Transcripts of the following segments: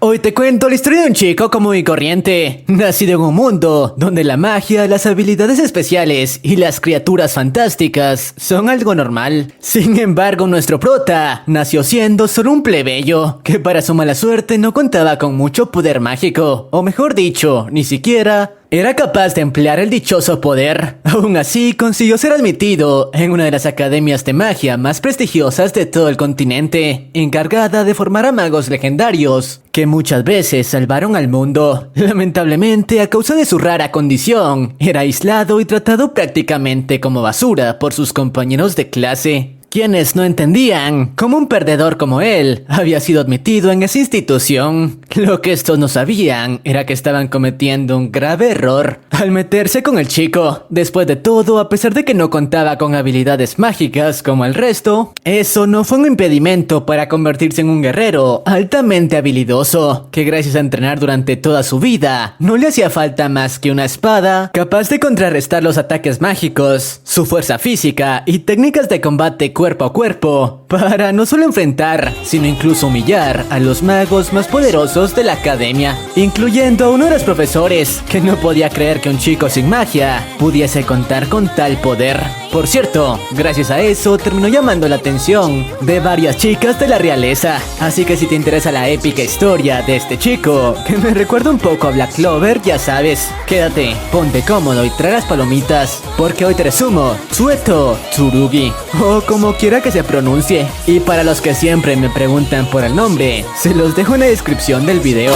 Hoy te cuento la historia de un chico común y corriente, nacido en un mundo donde la magia, las habilidades especiales y las criaturas fantásticas son algo normal. Sin embargo, nuestro prota nació siendo solo un plebeyo, que para su mala suerte no contaba con mucho poder mágico, o mejor dicho, ni siquiera era capaz de emplear el dichoso poder. Aún así, consiguió ser admitido en una de las academias de magia más prestigiosas de todo el continente, encargada de formar a magos legendarios, que muchas veces salvaron al mundo. Lamentablemente, a causa de su rara condición, era aislado y tratado prácticamente como basura por sus compañeros de clase, quienes no entendían cómo un perdedor como él había sido admitido en esa institución. Lo que estos no sabían era que estaban cometiendo un grave error al meterse con el chico. Después de todo, a pesar de que no contaba con habilidades mágicas como el resto, eso no fue un impedimento para convertirse en un guerrero altamente habilidoso, que gracias a entrenar durante toda su vida, no le hacía falta más que una espada capaz de contrarrestar los ataques mágicos, su fuerza física y técnicas de combate cuerpo a cuerpo, para no solo enfrentar, sino incluso humillar a los magos más poderosos de la academia, incluyendo a uno de los profesores, que no podía creer que un chico sin magia pudiese contar con tal poder. Por cierto, gracias a eso terminó llamando la atención de varias chicas de la realeza, así que si te interesa la épica historia de este chico, que me recuerda un poco a Black Clover, ya sabes, quédate, ponte cómodo y trae las palomitas, porque hoy te resumo Tsueto Tsurugi, o como quiera que se pronuncie. Y para los que siempre me preguntan por el nombre, se los dejo en la descripción del video.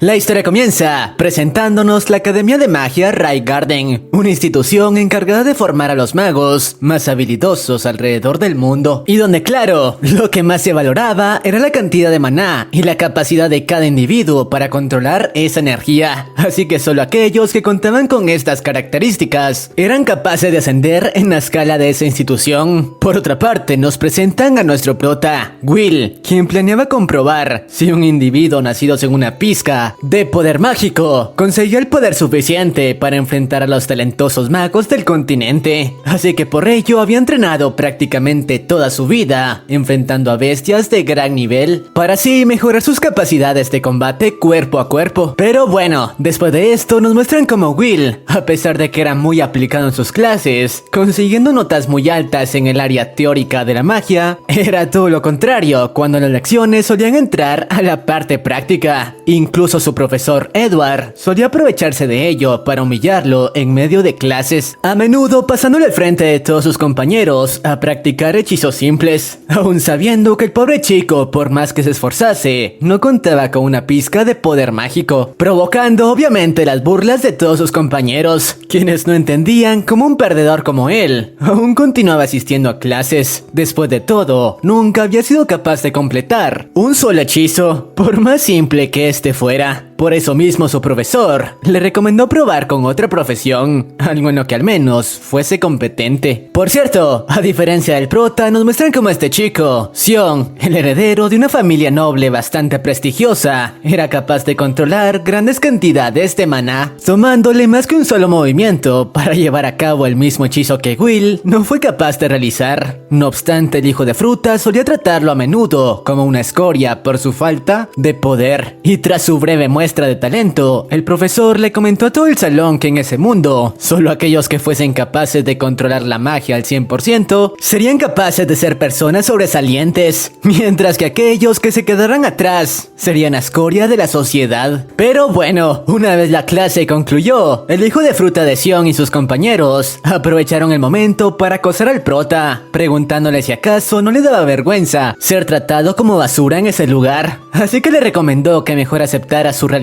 La historia comienza presentándonos la Academia de Magia Rai Garden, una institución encargada de formar a los magos más habilidosos alrededor del mundo, y donde, claro, lo que más se valoraba era la cantidad de maná y la capacidad de cada individuo para controlar esa energía. Así que solo aquellos que contaban con estas características eran capaces de ascender en la escala de esa institución. Por otra parte, nos presentan a nuestro prota, Will, quien planeaba comprobar si un individuo nacido según una pizca de poder mágico conseguía el poder suficiente para enfrentar a los talentosos magos del continente. Así que por ello había entrenado prácticamente toda su vida, enfrentando a bestias de gran nivel, para así mejorar sus capacidades de combate cuerpo a cuerpo. Pero bueno, después de esto nos muestran cómo Will, a pesar de que era muy aplicado en sus clases, consiguiendo notas muy altas en el área teórica de la magia, era todo lo contrario cuando las lecciones solían entrar a la parte práctica. Incluso su profesor Edward solía aprovecharse de ello para humillarlo en medio de clases, a menudo pasándole al frente de todos sus compañeros a practicar hechizos simples, aún sabiendo que el pobre chico, por más que se esforzase, no contaba con una pizca de poder mágico, provocando obviamente las burlas de todos sus compañeros, quienes no entendían cómo un perdedor como él aún continuaba asistiendo a clases. Después de todo, nunca había sido capaz de completar un solo hechizo, por más simple que este fuera. Por eso mismo su profesor le recomendó probar con otra profesión, algo en lo que al menos fuese competente. Por cierto, a diferencia del prota, nos muestran cómo este chico, Sion, el heredero de una familia noble bastante prestigiosa, era capaz de controlar grandes cantidades de maná, tomándole más que un solo movimiento para llevar a cabo el mismo hechizo que Will no fue capaz de realizar. No obstante, el hijo de fruta solía tratarlo a menudo como una escoria por su falta de poder, y tras su breve muestra de talento, el profesor le comentó a todo el salón que en ese mundo, solo aquellos que fuesen capaces de controlar la magia al 100% serían capaces de ser personas sobresalientes, mientras que aquellos que se quedaran atrás serían la escoria de la sociedad. Pero bueno, una vez la clase concluyó, el hijo de fruta de Sion y sus compañeros aprovecharon el momento para acosar al prota, preguntándole si acaso no le daba vergüenza ser tratado como basura en ese lugar. Así que le recomendó que mejor aceptara su realidad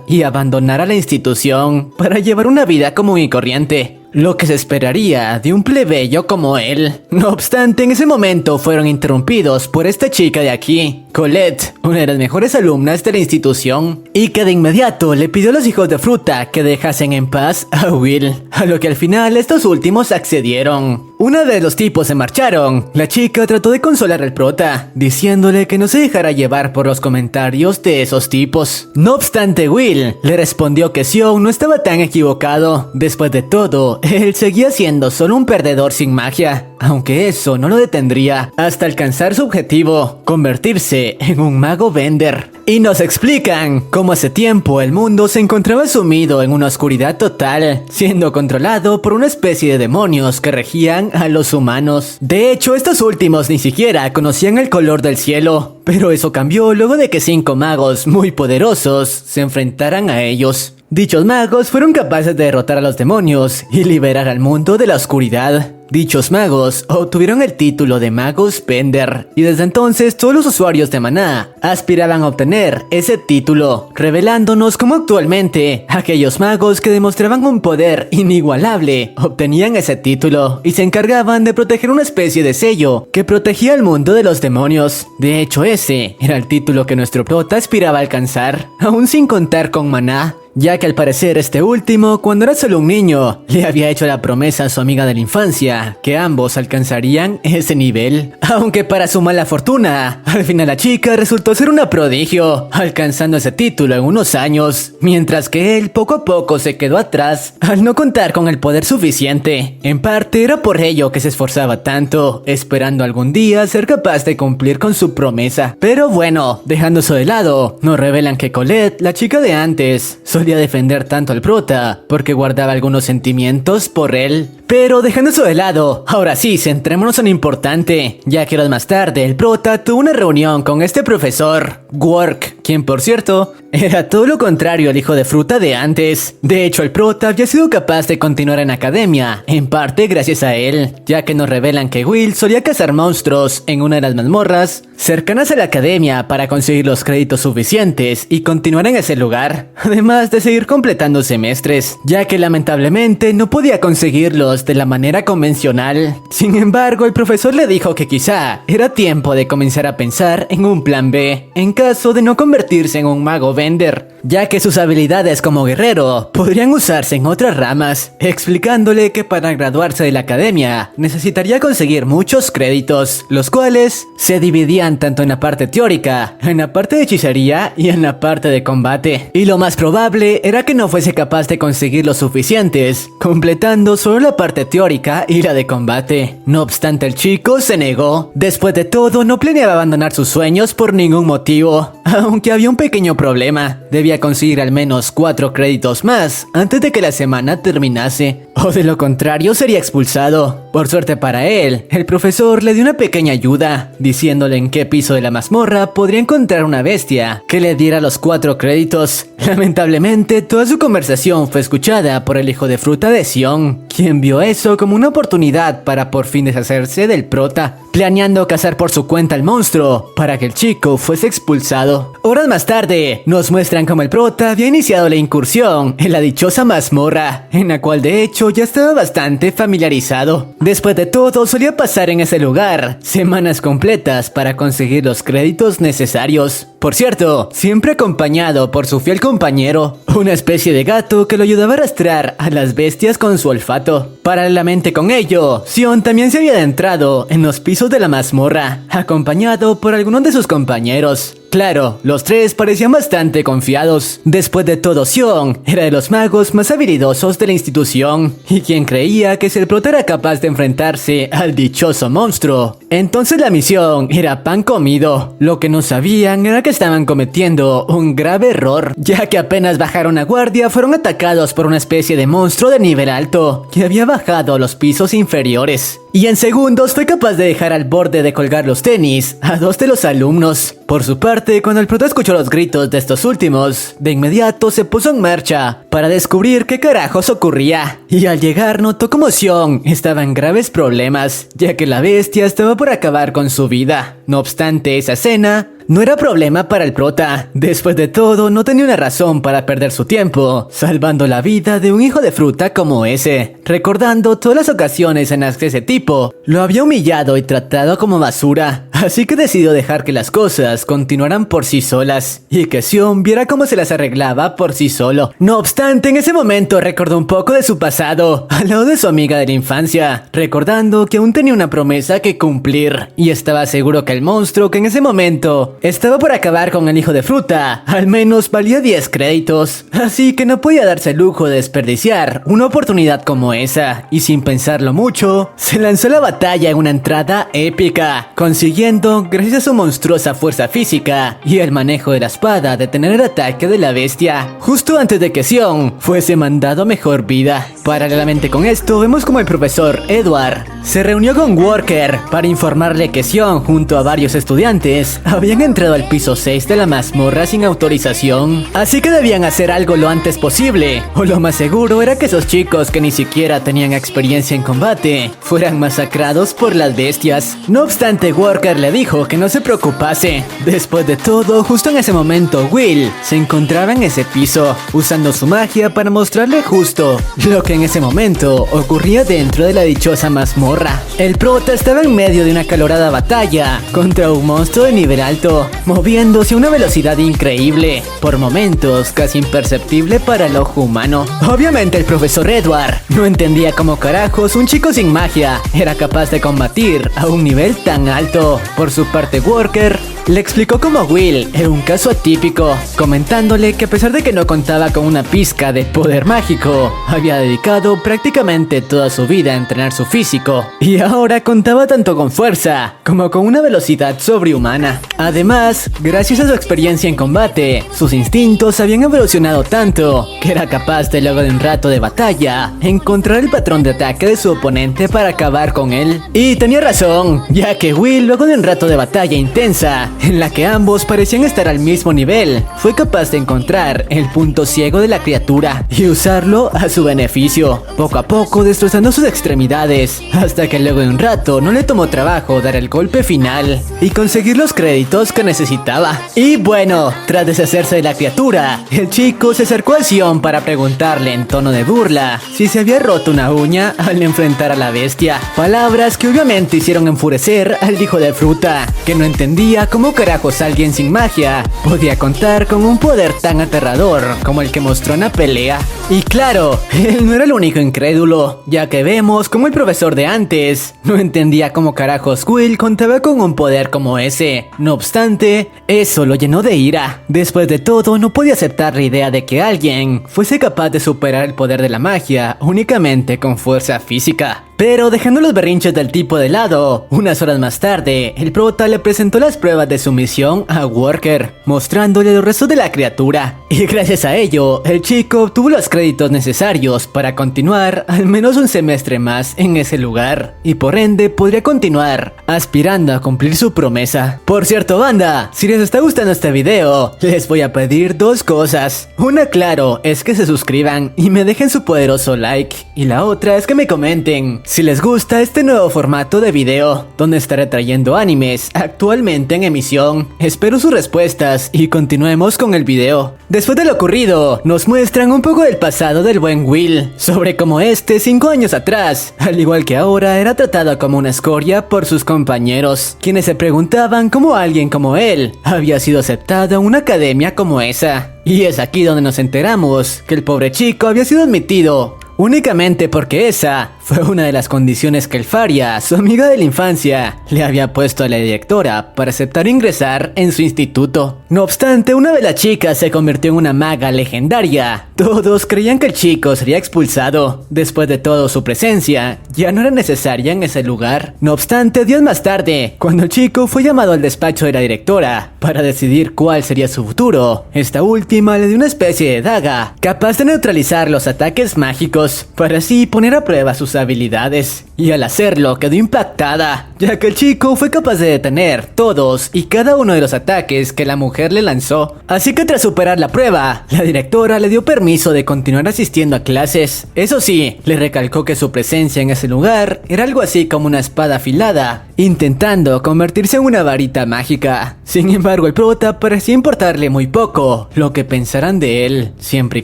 y abandonara la institución para llevar una vida común y corriente. lo que se esperaría de un plebeyo como él. No obstante, en ese momento fueron interrumpidos por esta chica de aquí, Colette, una de las mejores alumnas de la institución, y que de inmediato le pidió a los hijos de fruta que dejasen en paz a Will, a lo que al final estos últimos accedieron. Una vez los tipos se marcharon, la chica trató de consolar al prota, diciéndole que no se dejara llevar por los comentarios de esos tipos. No obstante, Will le respondió que Xion no estaba tan equivocado. Después de todo, él seguía siendo solo un perdedor sin magia, aunque eso no lo detendría hasta alcanzar su objetivo, convertirse en un mago Bender. Y nos explican cómo hace tiempo el mundo se encontraba sumido en una oscuridad total, siendo controlado por una especie de demonios que regían a los humanos. De hecho, estos últimos ni siquiera conocían el color del cielo, pero eso cambió luego de que 5 magos muy poderosos se enfrentaran a ellos. Dichos magos fueron capaces de derrotar a los demonios y liberar al mundo de la oscuridad. Dichos magos obtuvieron el título de Magos Bender, y desde entonces todos los usuarios de Maná aspiraban a obtener ese título, revelándonos cómo actualmente aquellos magos que demostraban un poder inigualable obtenían ese título y se encargaban de proteger una especie de sello que protegía al mundo de los demonios. De hecho, ese era el título que nuestro prota aspiraba a alcanzar, aún sin contar con Maná, ya que al parecer este último, cuando era solo un niño, le había hecho la promesa a su amiga de la infancia que ambos alcanzarían ese nivel. Aunque para su mala fortuna, al final la chica resultó ser una prodigio, alcanzando ese título en unos años, mientras que él poco a poco se quedó atrás al no contar con el poder suficiente. En parte era por ello que se esforzaba tanto, esperando algún día ser capaz de cumplir con su promesa. Pero bueno, dejando eso de lado, nos revelan que Colette, la chica de antes, solía defender tanto al prota porque guardaba algunos sentimientos por él. Pero dejando eso de lado, ahora sí, centrémonos en lo importante, ya que horas más tarde el prota tuvo una reunión con este profesor, Quark, quien por cierto, era todo lo contrario al hijo de fruta de antes. De hecho, el prota había sido capaz de continuar en academia, en parte gracias a él, ya que nos revelan que Will solía cazar monstruos en una de las mazmorras cercanas a la academia para conseguir los créditos suficientes y continuar en ese lugar, además de seguir completando semestres, ya que lamentablemente no podía conseguirlos de la manera convencional. Sin embargo, el profesor le dijo que quizá era tiempo de comenzar a pensar en un plan B, en caso de no convertirse en un mago Bender, ya que sus habilidades como guerrero podrían usarse en otras ramas, explicándole que para graduarse de la academia necesitaría conseguir muchos créditos, los cuales se dividían tanto en la parte teórica, en la parte de hechicería y en la parte de combate, y lo más probable era que no fuese capaz de conseguir los suficientes, completando solo la parte teórica y la de combate. No obstante, el chico se negó. Después de todo, no planeaba abandonar sus sueños por ningún motivo, aunque había un pequeño problema: debía conseguir al menos 4 créditos más antes de que la semana terminase, o de lo contrario sería expulsado. Por suerte para él, el profesor le dio una pequeña ayuda, diciéndole en qué piso de la mazmorra podría encontrar una bestia que le diera los 4 créditos. Lamentablemente, toda su conversación fue escuchada por el hijo de fruta de Xion, quien vio eso como una oportunidad para por fin deshacerse del prota, planeando cazar por su cuenta al monstruo para que el chico fuese expulsado. Horas más tarde, nos muestran cómo el prota había iniciado la incursión en la dichosa mazmorra, en la cual de hecho ya estaba bastante familiarizado. Después de todo, solía pasar en ese lugar semanas completas para conseguir los créditos necesarios. Por cierto, siempre acompañado por su fiel compañero, una especie de gato que lo ayudaba a arrastrar a las bestias con su olfato. Paralelamente con ello, Xion también se había adentrado en los pisos de la mazmorra, acompañado por algunos de sus compañeros. Claro, los tres parecían bastante confiados. Después de todo, Xion era de los magos más habilidosos de la institución, y quien creía que si el prota era capaz de enfrentarse al dichoso monstruo, entonces la misión era pan comido. Lo que no sabían era que estaban cometiendo un grave error, ya que apenas bajaron la guardia fueron atacados por una especie de monstruo de nivel alto que había bajado a los pisos inferiores. y en segundos fue capaz de dejar al borde de colgar los tenis a 2 de los alumnos. Por su parte, cuando el prota escuchó los gritos de estos últimos, de inmediato se puso en marcha para descubrir qué carajos ocurría. Y al llegar notó como Xion estaba en graves problemas, ya que la bestia estaba por acabar con su vida. No obstante, esa escena no era problema para el prota. Después de todo, no tenía una razón para perder su tiempo, salvando la vida de un hijo de fruta como ese, recordando todas las ocasiones en las que ese tipo lo había humillado y tratado como basura. Así que decidió dejar que las cosas continuaran por sí solas, y que Xion viera cómo se las arreglaba por sí solo. No obstante, en ese momento recordó un poco de su pasado, al lado de su amiga de la infancia, recordando que aún tenía una promesa que cumplir, y estaba seguro que el monstruo que en ese momento estaba por acabar con el hijo de fruta al menos valía 10 créditos, así que no podía darse el lujo de desperdiciar una oportunidad como esa, y sin pensarlo mucho, se lanzó a la batalla en una entrada épica, consiguiendo, gracias a su monstruosa fuerza física y el manejo de la espada, detener el ataque de la bestia, justo antes de que Xion fuese mandado a mejor vida. Paralelamente con esto, vemos como el profesor Edward se reunió con Walker para informarle que Xion, junto a varios estudiantes, habían entrado al piso 6 de la mazmorra sin autorización, así que debían hacer algo lo antes posible, o lo más seguro era que esos chicos que ni siquiera tenían experiencia en combate fueran masacrados por las bestias. No obstante, Walker le dijo que no se preocupase. Después de todo, justo en ese momento Will se encontraba en ese piso, usando su magia para mostrarle justo lo que en ese momento ocurría dentro de la dichosa mazmorra. El prota estaba en medio de una acalorada batalla contra un monstruo de nivel alto, moviéndose a una velocidad increíble, por momentos casi imperceptible para el ojo humano. Obviamente el profesor Edward no entendía cómo carajos un chico sin magia era capaz de combatir a un nivel tan alto. Por su parte, Walker le explicó cómo Will era un caso atípico, comentándole que a pesar de que no contaba con una pizca de poder mágico, había dedicado prácticamente toda su vida a entrenar su físico, y ahora contaba tanto con fuerza como con una velocidad sobrehumana. Además, gracias a su experiencia en combate, sus instintos habían evolucionado tanto que era capaz de, luego de un rato de batalla, encontrar el patrón de ataque de su oponente para acabar con él. Y tenía razón, ya que Will, luego de un rato de batalla intensa, en la que ambos parecían estar al mismo nivel, fue capaz de encontrar el punto ciego de la criatura y usarlo a su beneficio, poco a poco destrozando sus extremidades, hasta que luego de un rato no le tomó trabajo dar el golpe final y conseguir los créditos que necesitaba. Y bueno, tras deshacerse de la criatura, el chico se acercó a Xion para preguntarle en tono de burla si se había roto una uña al enfrentar a la bestia, palabras que obviamente hicieron enfurecer al hijo de fruta, que no entendía cómo carajos alguien sin magia podía contar con un poder tan aterrador como el que mostró en la pelea. Y claro, él no era el único incrédulo, ya que vemos como el profesor de antes no entendía cómo carajos Will contaba con un poder como ese. No obstante, eso lo llenó de ira. Después de todo, no podía aceptar la idea de que alguien fuese capaz de superar el poder de la magia únicamente con fuerza física. Pero dejando los berrinches del tipo de lado, unas horas más tarde, el prota le presentó las pruebas de su misión a Walker, mostrándole los restos de la criatura. Y gracias a ello, el chico obtuvo los créditos necesarios para continuar al menos un semestre más en ese lugar, y por ende podría continuar aspirando a cumplir su promesa. Por cierto, banda, si les está gustando este video, les voy a pedir 2 cosas. Una, claro, es que se suscriban y me dejen su poderoso like, y la otra es que me comenten si les gusta este nuevo formato de video, donde estaré trayendo animes actualmente en emisión. Espero sus respuestas y continuemos con el video. Después de lo ocurrido, nos muestran un poco del pasado del buen Will, sobre cómo 5 años atrás, al igual que ahora, era tratado como una escoria por sus compañeros, quienes se preguntaban cómo alguien como él había sido aceptado en una academia como esa. Y es aquí donde nos enteramos que el pobre chico había sido admitido únicamente porque esa fue una de las condiciones que el Faria, su amiga de la infancia, le había puesto a la directora para aceptar ingresar en su instituto. No obstante, una de las chicas se convirtió en una maga legendaria. Todos creían que el chico sería expulsado. Después de todo, su presencia ya no era necesaria en ese lugar. No obstante, días más tarde, cuando el chico fue llamado al despacho de la directora para decidir cuál sería su futuro, esta última le dio una especie de daga capaz de neutralizar los ataques mágicos para así poner a prueba sus habilidades. Y al hacerlo quedó impactada, ya que el chico fue capaz de detener todos y cada uno de los ataques que la mujer le lanzó. Así que tras superar la prueba, la directora le dio permiso de continuar asistiendo a clases. Eso sí, le recalcó que su presencia en ese lugar era algo así como una espada afilada, intentando convertirse en una varita mágica. Sin embargo, el prota parecía importarle muy poco lo que pensaran de él, siempre y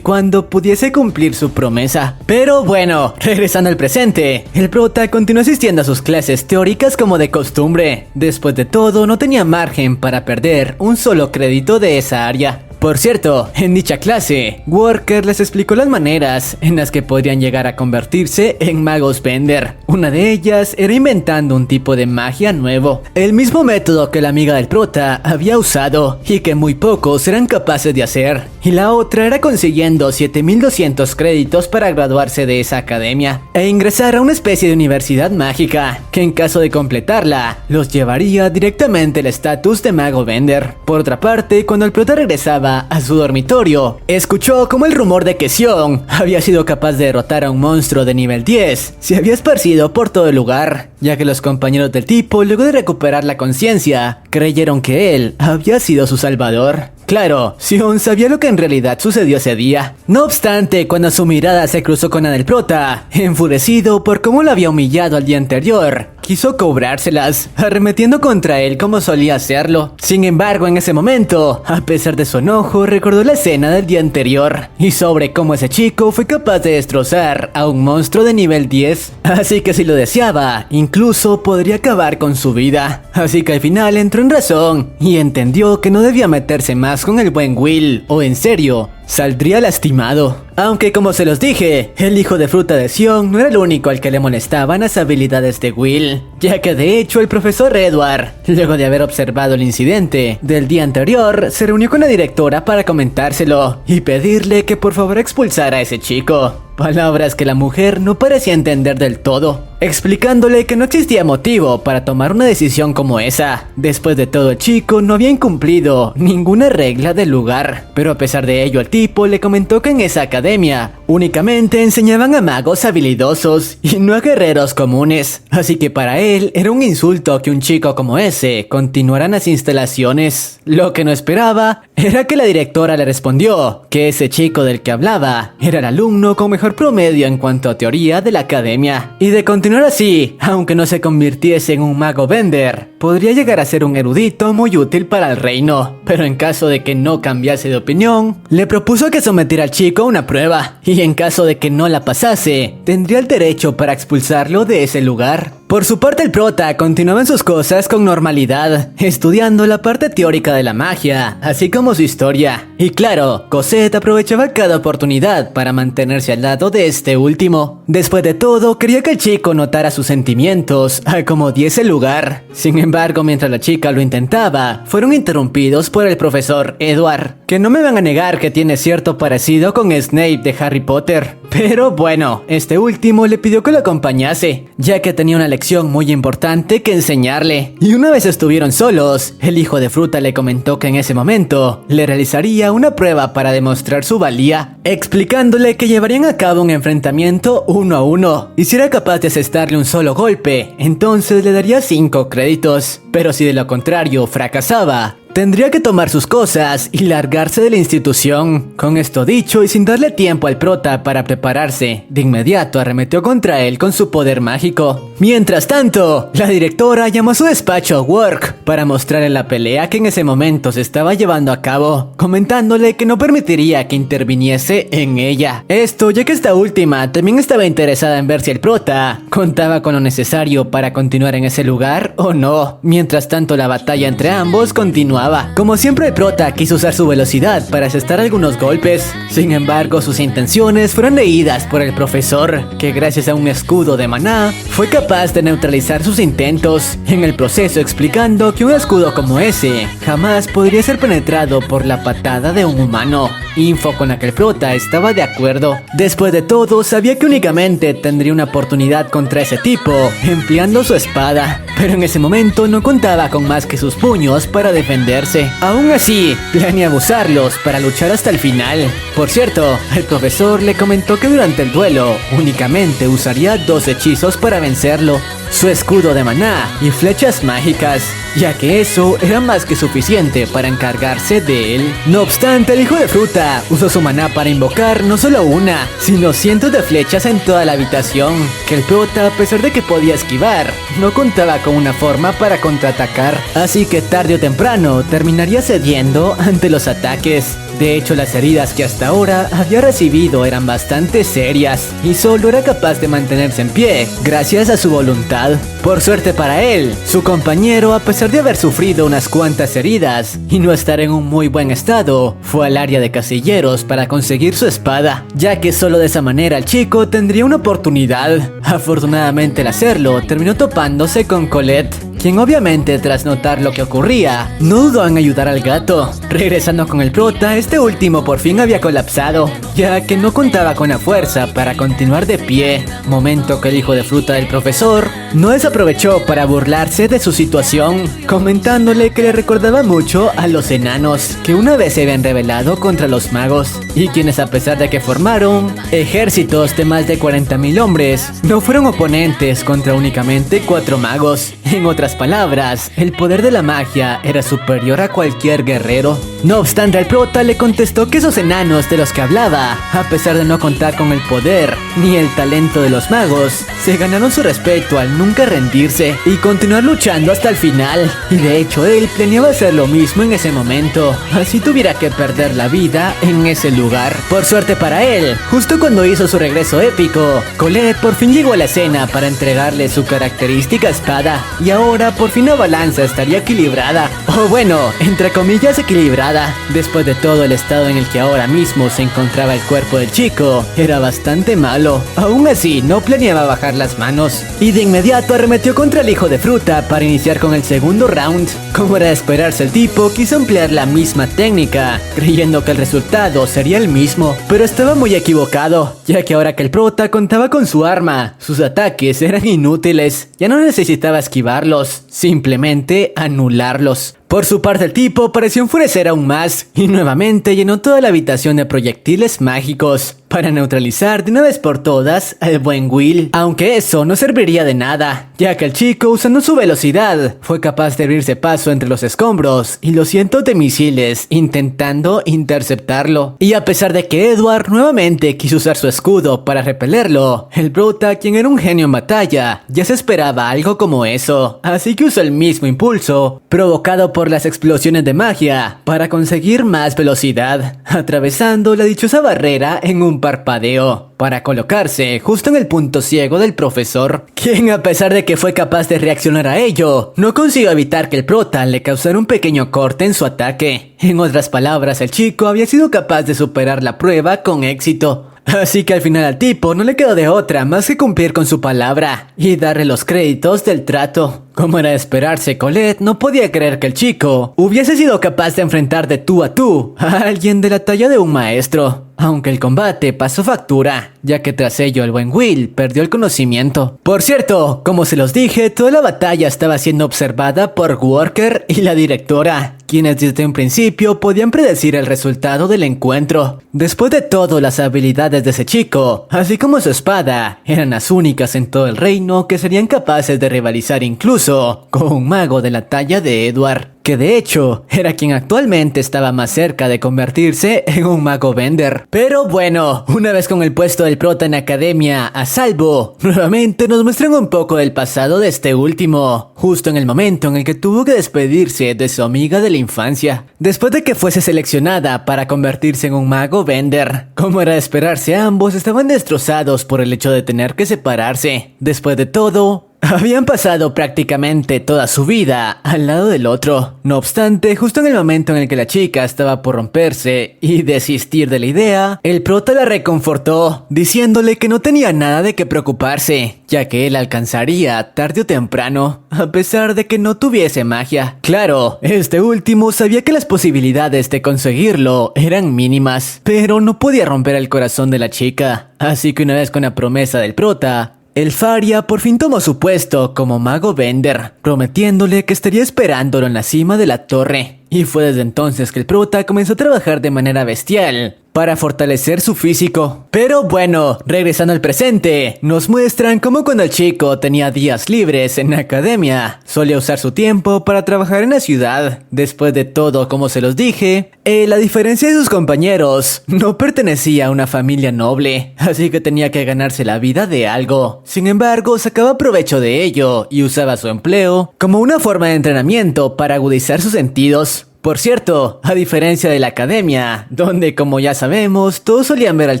cuando pudiese cumplir su promesa. Pero bueno, regresando al presente, el prota continuó asistiendo a sus clases teóricas como de costumbre. Después de todo, no tenía margen para perder un solo crédito de esa área. Por cierto, en dicha clase, Worker les explicó las maneras en las que podrían llegar a convertirse en magos Bender. Una de ellas era inventando un tipo de magia nuevo, el mismo método que la amiga del prota había usado y que muy pocos eran capaces de hacer. Y la otra era consiguiendo 7200 créditos para graduarse de esa academia e ingresar a una especie de universidad mágica, que en caso de completarla, los llevaría directamente al estatus de mago Bender. Por otra parte, cuando el prota regresaba a su dormitorio, escuchó como el rumor de que Xion había sido capaz de derrotar a un monstruo de nivel 10 se había esparcido por todo el lugar, ya que los compañeros del tipo, luego de recuperar la conciencia, creyeron que él había sido su salvador. Claro, Xion sabía lo que en realidad sucedió ese día. No obstante, cuando su mirada se cruzó con la del prota, enfurecido por cómo lo había humillado al día anterior, quiso cobrárselas, arremetiendo contra él como solía hacerlo. Sin embargo, en ese momento, a pesar de su enojo, recordó la escena del día anterior y sobre cómo ese chico fue capaz de destrozar a un monstruo de nivel 10. Así que si lo deseaba, incluso podría acabar con su vida. Así que al final entró en razón y entendió que no debía meterse más con el buen Will, o en serio, saldría lastimado. Aunque como se los dije, el hijo de fruta de Xion no era el único al que le molestaban las habilidades de Will, ya que de hecho el profesor Edward, luego de haber observado el incidente del día anterior, se reunió con la directora para comentárselo y pedirle que por favor expulsara a ese chico. Palabras que la mujer no parecía entender del todo, explicándole que no existía motivo para tomar una decisión como esa. Después de todo, el chico no había incumplido ninguna regla del lugar, pero a pesar de ello el tipo le comentó que en esa academia únicamente enseñaban a magos habilidosos y no a guerreros comunes, así que para él era un insulto que un chico como ese continuara en las instalaciones. Lo que no esperaba era que la directora le respondió que ese chico del que hablaba era el alumno con mejor promedio en cuanto a teoría de la academia, y de continuar así, aunque no se convirtiese en un mago Bender, podría llegar a ser un erudito muy útil para el reino. Pero en caso de que no cambiase de opinión, le propuso que sometiera al chico a una prueba, y en caso de que no la pasase, tendría el derecho para expulsarlo de ese lugar. Por su parte, el prota continuaba en sus cosas con normalidad, estudiando la parte teórica de la magia, así como su historia. Y claro, Cosette aprovechaba cada oportunidad para mantenerse al lado de este último. Después de todo, quería que el chico notara sus sentimientos, acomodiese el lugar. Sin embargo, mientras la chica lo intentaba, fueron interrumpidos por el profesor Edward, que no me van a negar que tiene cierto parecido con Snape de Harry Potter. Pero bueno, este último le pidió que lo acompañase, ya que tenía una lección muy importante que enseñarle. Y una vez estuvieron solos, el hijo de fruta le comentó que en ese momento le realizaría una prueba para demostrar su valía, explicándole que llevarían a cabo un enfrentamiento 1 a 1, y si era capaz de asestarle un solo golpe, entonces le daría 5 créditos, pero si de lo contrario fracasaba, tendría que tomar sus cosas y largarse de la institución. Con esto dicho y sin darle tiempo al prota para prepararse, de inmediato arremetió contra él con su poder mágico. Mientras tanto, la directora llamó a su despacho a Work para mostrarle la pelea que en ese momento se estaba llevando a cabo, comentándole que no permitiría que interviniese en ella. Esto ya que esta última también estaba interesada en ver si el prota contaba con lo necesario para continuar en ese lugar o no. Mientras tanto, la batalla entre ambos continuaba. escapaba. Como siempre, el prota quiso usar su velocidad para asestar algunos golpes. Sin embargo, sus intenciones fueron leídas por el profesor, que gracias a un escudo de maná fue capaz de neutralizar sus intentos, en el proceso explicando que un escudo como ese jamás podría ser penetrado por la patada de un humano, info con la que el prota estaba de acuerdo. Después de todo, sabía que únicamente tendría una oportunidad contra ese tipo, empleando su espada, pero en ese momento no contaba con más que sus puños para defenderse. Aún así, planeaba usarlos para luchar hasta el final. Por cierto, el profesor le comentó que durante el duelo únicamente usaría 2 hechizos para vencerlo: su escudo de maná y flechas mágicas, ya que eso era más que suficiente para encargarse de él. No obstante, el hijo de fruta usó su maná para invocar no solo una, sino cientos de flechas en toda la habitación, que el prota, a pesar de que podía esquivar, no contaba con una forma para contraatacar, así que tarde o temprano terminaría cediendo ante los ataques. De hecho, las heridas que hasta ahora había recibido eran bastante serias y solo era capaz de mantenerse en pie gracias a su voluntad. Por suerte para él, su compañero, a pesar de haber sufrido unas cuantas heridas y no estar en un muy buen estado, fue al área de casilleros para conseguir su espada, ya que solo de esa manera el chico tendría una oportunidad. Afortunadamente, al hacerlo, terminó topándose con Colette, quien obviamente, tras notar lo que ocurría, no dudó en ayudar al gato. Regresando con el prota, este último por fin había colapsado, ya que no contaba con la fuerza para continuar de pie, momento que el hijo de fruta del profesor no desaprovechó para burlarse de su situación, comentándole que le recordaba mucho a los enanos, que una vez se habían rebelado contra los magos, y quienes, a pesar de que formaron ejércitos de más de 40.000 hombres, no fueron oponentes contra únicamente 4 magos. En otras palabras, el poder de la magia era superior a cualquier guerrero. No obstante, el prota le contestó que esos enanos de los que hablaba, a pesar de no contar con el poder ni el talento de los magos, se ganaron su respeto al nunca rendirse y continuar luchando hasta el final. Y de hecho, él planeaba hacer lo mismo en ese momento, así tuviera que perder la vida en ese lugar. Por suerte para él, justo cuando hizo su regreso épico, Colette por fin llegó a la escena para entregarle su característica espada, y ahora por fin la balanza estaría equilibrada, o bueno, entre comillas equilibrada. Después de todo, el estado en el que ahora mismo se encontraba el cuerpo del chico era bastante malo. Aún así, no planeaba bajar las manos, y de inmediato arremetió contra el hijo de fruta para iniciar con el segundo round. Como era de esperarse, el tipo quiso emplear la misma técnica, creyendo que el resultado sería el mismo, pero estaba muy equivocado, ya que ahora que el prota contaba con su arma, sus ataques eran inútiles. Ya no necesitaba esquivarlos, simplemente anularlos. Por su parte, el tipo pareció enfurecer aún más y nuevamente llenó toda la habitación de proyectiles mágicos para neutralizar de una vez por todas al buen Will, aunque eso no serviría de nada, ya que el chico, usando su velocidad, fue capaz de abrirse paso entre los escombros y los cientos de misiles intentando interceptarlo. Y a pesar de que Edward nuevamente quiso usar su escudo para repelerlo, el prota, quien era un genio en batalla, ya se esperaba algo como eso, así que usó el mismo impulso provocado por las explosiones de magia para conseguir más velocidad, atravesando la dichosa barrera en un parpadeo, para colocarse justo en el punto ciego del profesor, quien, a pesar de que fue capaz de reaccionar a ello, no consiguió evitar que el prota le causara un pequeño corte en su ataque. En otras palabras, el chico había sido capaz de superar la prueba con éxito. Así que al final al tipo no le quedó de otra más que cumplir con su palabra y darle los créditos del trato. Como era de esperarse, Colette no podía creer que el chico hubiese sido capaz de enfrentar de tú a alguien de la talla de un maestro. Aunque el combate pasó factura, ya que tras ello el buen Will perdió el conocimiento. Por cierto, como se los dije, toda la batalla estaba siendo observada por Walker y la directora, quienes desde un principio podían predecir el resultado del encuentro. Después de todo, las habilidades de ese chico, así como su espada, eran las únicas en todo el reino que serían capaces de rivalizar incluso con un mago de la talla de Edward, que de hecho era quien actualmente estaba más cerca de convertirse en un mago Bender. Pero bueno, una vez con el puesto del prota en academia a salvo, nuevamente nos muestran un poco del pasado de este último, justo en el momento en el que tuvo que despedirse de su amiga de la infancia, después de que fuese seleccionada para convertirse en un mago Bender. Como era de esperarse, ambos estaban destrozados por el hecho de tener que separarse. Después de todo, Habían pasado prácticamente toda su vida al lado del otro. No obstante, justo en el momento en el que la chica estaba por romperse y desistir de la idea, el prota la reconfortó, diciéndole que no tenía nada de qué preocuparse, ya que él alcanzaría tarde o temprano, a pesar de que no tuviese magia. Claro, este último sabía que las posibilidades de conseguirlo eran mínimas, pero no podía romper el corazón de la chica. Así que una vez con la promesa del prota, el Faria por fin tomó su puesto como mago Bender, prometiéndole que estaría esperándolo en la cima de la torre. Y fue desde entonces que el prota comenzó a trabajar de manera bestial para fortalecer su físico. Pero bueno, regresando al presente, nos muestran cómo cuando el chico tenía días libres en la academia, solía usar su tiempo para trabajar en la ciudad. Después de todo, como se los dije, él, a diferencia de sus compañeros, no pertenecía a una familia noble, así que tenía que ganarse la vida de algo. Sin embargo, sacaba provecho de ello y usaba su empleo como una forma de entrenamiento para agudizar sus sentidos. Por cierto, a diferencia de la academia, donde como ya sabemos, todos solían ver al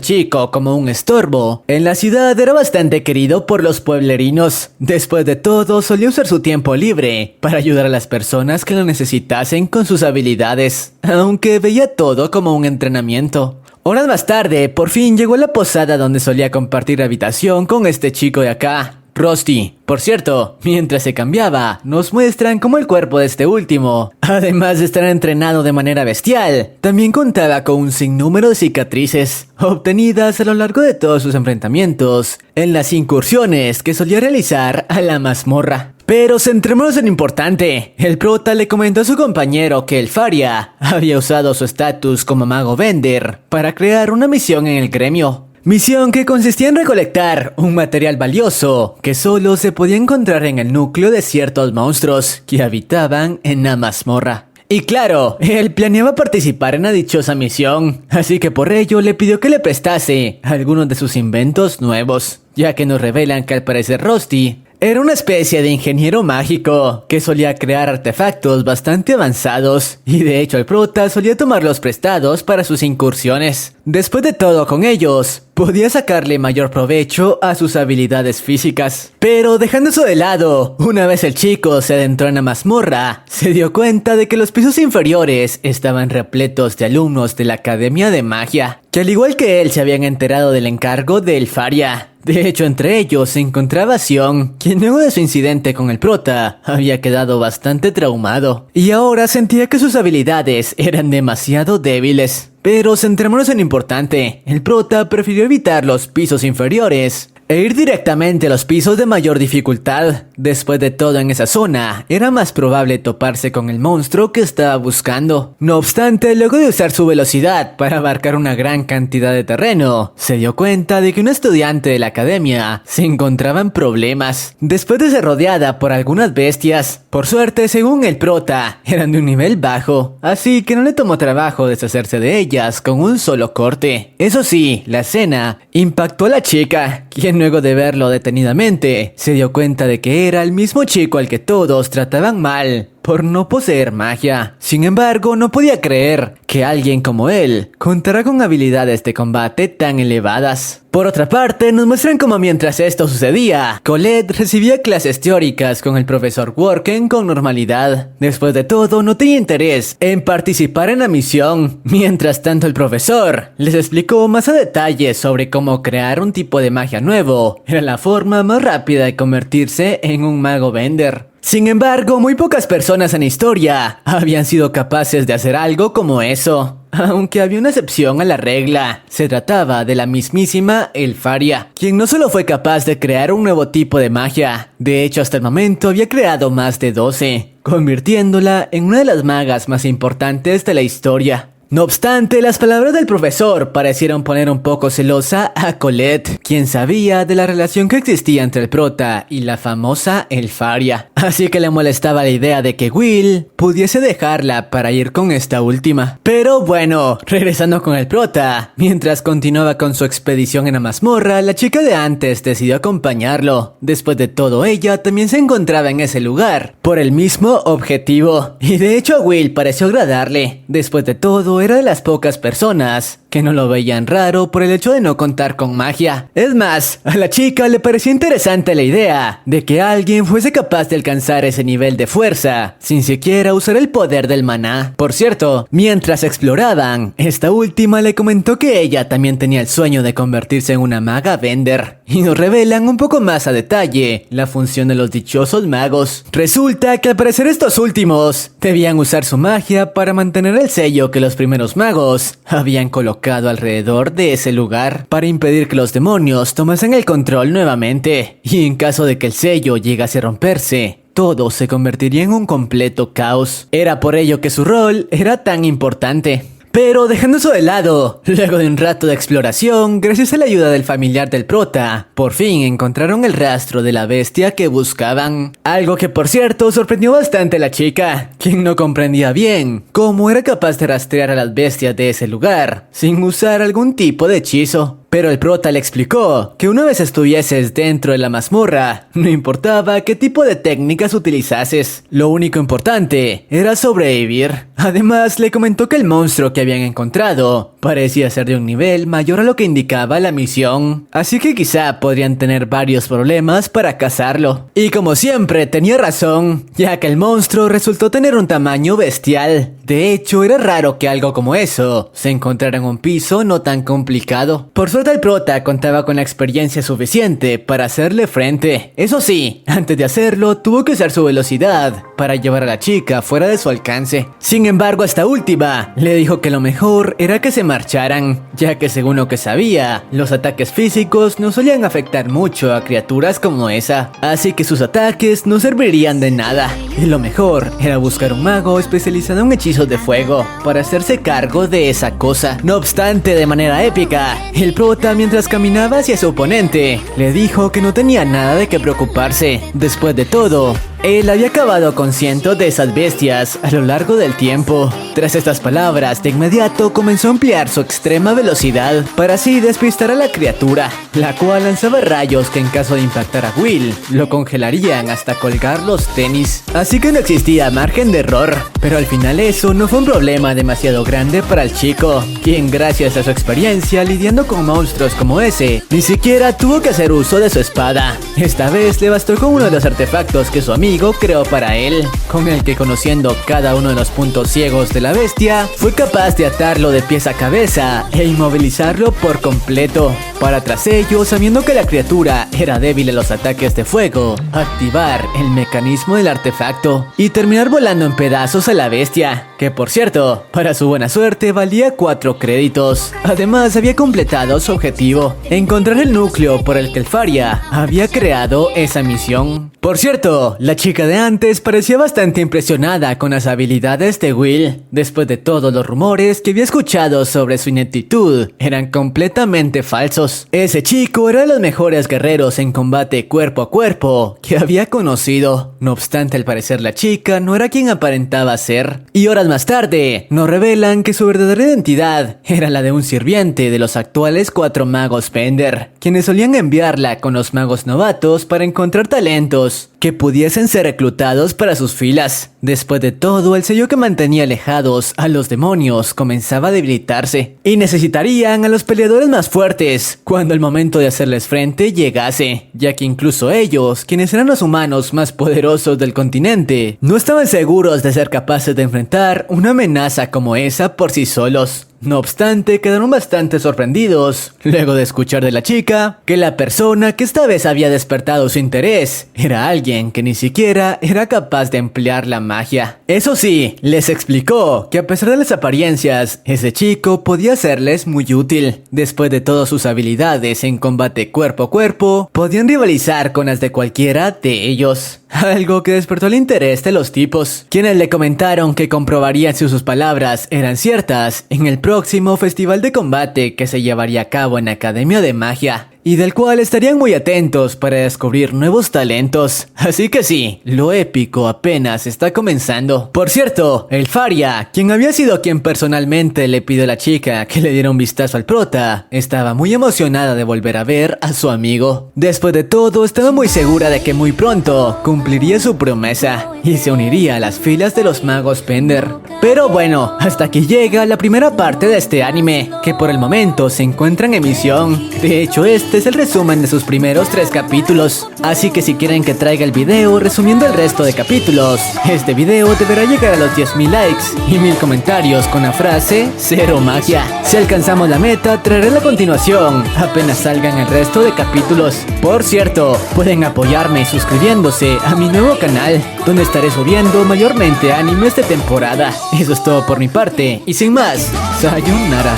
chico como un estorbo, en la ciudad era bastante querido por los pueblerinos. Después de todo, solía usar su tiempo libre para ayudar a las personas que lo necesitasen con sus habilidades, aunque veía todo como un entrenamiento. Horas más tarde, por fin llegó a la posada donde solía compartir habitación con este chico de acá, Rusty. Por cierto, mientras se cambiaba, nos muestran cómo el cuerpo de este último, además de estar entrenado de manera bestial, también contaba con un sinnúmero de cicatrices, obtenidas a lo largo de todos sus enfrentamientos, en las incursiones que solía realizar a la mazmorra. Pero centrémonos en lo importante. El prota le comentó a su compañero que el Faria había usado su estatus como mago Bender para crear una misión en el gremio. Misión que consistía en recolectar un material valioso que solo se podía encontrar en el núcleo de ciertos monstruos que habitaban en la mazmorra. Y claro, él planeaba participar en la dichosa misión, así que por ello le pidió que le prestase algunos de sus inventos nuevos, ya que nos revelan que al parecer Rusty era una especie de ingeniero mágico que solía crear artefactos bastante avanzados y de hecho el prota solía tomarlos prestados para sus incursiones. Después de todo, con ellos podía sacarle mayor provecho a sus habilidades físicas. Pero dejando eso de lado, una vez el chico se adentró en la mazmorra, se dio cuenta de que los pisos inferiores estaban repletos de alumnos de la Academia de Magia, que al igual que él se habían enterado del encargo del Faria. De hecho, entre ellos se encontraba Sion, quien luego de su incidente con el prota había quedado bastante traumado y ahora sentía que sus habilidades eran demasiado débiles. Pero centrémonos en lo importante, el prota prefirió evitar los pisos inferiores e ir directamente a los pisos de mayor dificultad. Después de todo, en esa zona era más probable toparse con el monstruo que estaba buscando. No obstante, luego de usar su velocidad para abarcar una gran cantidad de terreno, se dio cuenta de que un estudiante de la academia se encontraba en problemas, después de ser rodeada por algunas bestias. Por suerte, según el prota, eran de un nivel bajo, así que no le tomó trabajo deshacerse de ellas con un solo corte. Eso sí, la escena impactó a la chica, quien luego de verlo detenidamente, se dio cuenta de que era el mismo chico al que todos trataban mal por no poseer magia. Sin embargo, no podía creer que alguien como él contara con habilidades de combate tan elevadas. Por otra parte, nos muestran cómo mientras esto sucedía, Colette recibía clases teóricas con el profesor Worken con normalidad. Después de todo, no tenía interés en participar en la misión. Mientras tanto, el profesor les explicó más a detalle sobre cómo crear un tipo de magia nuevo. Era la forma más rápida de convertirse en un mago Bender. Sin embargo, muy pocas personas en la historia habían sido capaces de hacer algo como eso. Aunque había una excepción a la regla, se trataba de la mismísima El Faria, quien no solo fue capaz de crear un nuevo tipo de magia, de hecho hasta el momento había creado más de 12, convirtiéndola en una de las magas más importantes de la historia. No obstante, las palabras del profesor parecieron poner un poco celosa a Colette, quien sabía de la relación que existía entre el prota y la famosa El Faria. Así que le molestaba la idea de que Will pudiese dejarla para ir con esta última. Pero bueno, regresando con el prota, mientras continuaba con su expedición en la mazmorra, la chica de antes decidió acompañarlo. Después de todo, ella también se encontraba en ese lugar, por el mismo objetivo. Y de hecho a Will pareció agradarle. Después de todo, era de las pocas personas que que no lo veían raro por el hecho de no contar con magia. Es más, a la chica le parecía interesante la idea de que alguien fuese capaz de alcanzar ese nivel de fuerza sin siquiera usar el poder del maná. Por cierto, mientras exploraban, esta última le comentó que ella también tenía el sueño de convertirse en una maga Bender, y nos revelan un poco más a detalle la función de los dichosos magos. Resulta que al parecer estos últimos debían usar su magia para mantener el sello que los primeros magos habían colocado alrededor de ese lugar, para impedir que los demonios tomasen el control nuevamente, y en caso de que el sello llegase a romperse, todo se convertiría en un completo caos. Era por ello que su rol era tan importante. Pero dejando eso de lado, luego de un rato de exploración, gracias a la ayuda del familiar del prota, por fin encontraron el rastro de la bestia que buscaban. Algo que por cierto sorprendió bastante a la chica, quien no comprendía bien cómo era capaz de rastrear a las bestias de ese lugar sin usar algún tipo de hechizo. Pero el prota le explicó que una vez estuvieses dentro de la mazmorra, no importaba qué tipo de técnicas utilizases, lo único importante era sobrevivir. Además, le comentó que el monstruo que habían encontrado parecía ser de un nivel mayor a lo que indicaba la misión, así que quizá podrían tener varios problemas para cazarlo. Y como siempre, tenía razón, ya que el monstruo resultó tener un tamaño bestial. De hecho, era raro que algo como eso se encontrara en un piso no tan complicado. Por suerte, el prota contaba con la experiencia suficiente para hacerle frente. Eso sí, antes de hacerlo, tuvo que usar su velocidad para llevar a la chica fuera de su alcance. Sin embargo, esta última le dijo que lo mejor era que se marcharan, ya que según lo que sabía, los ataques físicos no solían afectar mucho a criaturas como esa, así que sus ataques no servirían de nada, y lo mejor era buscar un mago especializado en hechizos de fuego para hacerse cargo de esa cosa. No obstante, de manera épica, el prota, mientras caminaba hacia su oponente, le dijo que no tenía nada de qué preocuparse. Después de todo, él había acabado con cientos de esas bestias a lo largo del tiempo. Tras estas palabras, de inmediato comenzó a ampliar su extrema velocidad para así despistar a la criatura, la cual lanzaba rayos que en caso de impactar a Will, lo congelarían hasta colgar los tenis. Así que no existía margen de error, pero al final eso no fue un problema demasiado grande para el chico, quien gracias a su experiencia lidiando con monstruos como ese, ni siquiera tuvo que hacer uso de su espada. Esta vez le bastó con uno de los artefactos que su amigo creó para él, con el que, conociendo cada uno de los puntos ciegos de la bestia, fue capaz de atarlo de pies a cabeza e inmovilizarlo por completo, para tras ello, sabiendo que la criatura era débil a los ataques de fuego, activar el mecanismo del artefacto y terminar volando en pedazos a la bestia, que por cierto, para su buena suerte valía 4 créditos. Además, había completado su objetivo, encontrar el núcleo por el que el Faria había creado esa misión. Por cierto, la chica de antes parecía bastante impresionada con las habilidades de Will. Después de todos los rumores que había escuchado sobre su ineptitud, eran completamente falsos. Ese chico era de los mejores guerreros en combate cuerpo a cuerpo que había conocido. No obstante, al parecer la chica no era quien aparentaba ser. Y horas más tarde, nos revelan que su verdadera identidad era la de un sirviente de los actuales 4 magos Bender, quienes solían enviarla con los magos novatos para encontrar talentos que pudiesen ser reclutados para sus filas. Después de todo, el sello que mantenía alejados a los demonios comenzaba a debilitarse, y necesitarían a los peleadores más fuertes cuando el momento de hacerles frente llegase, ya que incluso ellos, quienes eran los humanos más poderosos del continente, no estaban seguros de ser capaces de enfrentar una amenaza como esa por sí solos. No obstante, quedaron bastante sorprendidos luego de escuchar de la chica que la persona que esta vez había despertado su interés era alguien que ni siquiera era capaz de emplear la magia. Eso sí, les explicó que a pesar de las apariencias, ese chico podía serles muy útil. Después de todas sus habilidades en combate cuerpo a cuerpo, podían rivalizar con las de cualquiera de ellos. Algo que despertó el interés de los tipos, quienes le comentaron que comprobarían si sus palabras eran ciertas en el próximo festival de combate que se llevaría a cabo en la Academia de Magia. y del cual estarían muy atentos para descubrir nuevos talentos. Así que sí, lo épico apenas está comenzando. Por cierto, el Faria, quien había sido quien personalmente le pidió a la chica que le diera un vistazo al prota, estaba muy emocionada de volver a ver a su amigo. Después de todo, estaba muy segura de que muy pronto cumpliría su promesa y se uniría a las filas de los magos Pender. Pero bueno, hasta aquí llega la primera parte de este anime, que por el momento se encuentra en emisión. De hecho, este es el resumen de sus primeros 3 capítulos, así que si quieren que traiga el video resumiendo el resto de capítulos, este video deberá llegar a los 10.000 likes y 1000 comentarios con la frase "Cero magia". Si alcanzamos la meta, traeré la continuación apenas salgan el resto de capítulos. Por cierto, pueden apoyarme suscribiéndose a mi nuevo canal, donde estaré subiendo mayormente animes de temporada. Eso es todo por mi parte, y sin más, sayonara.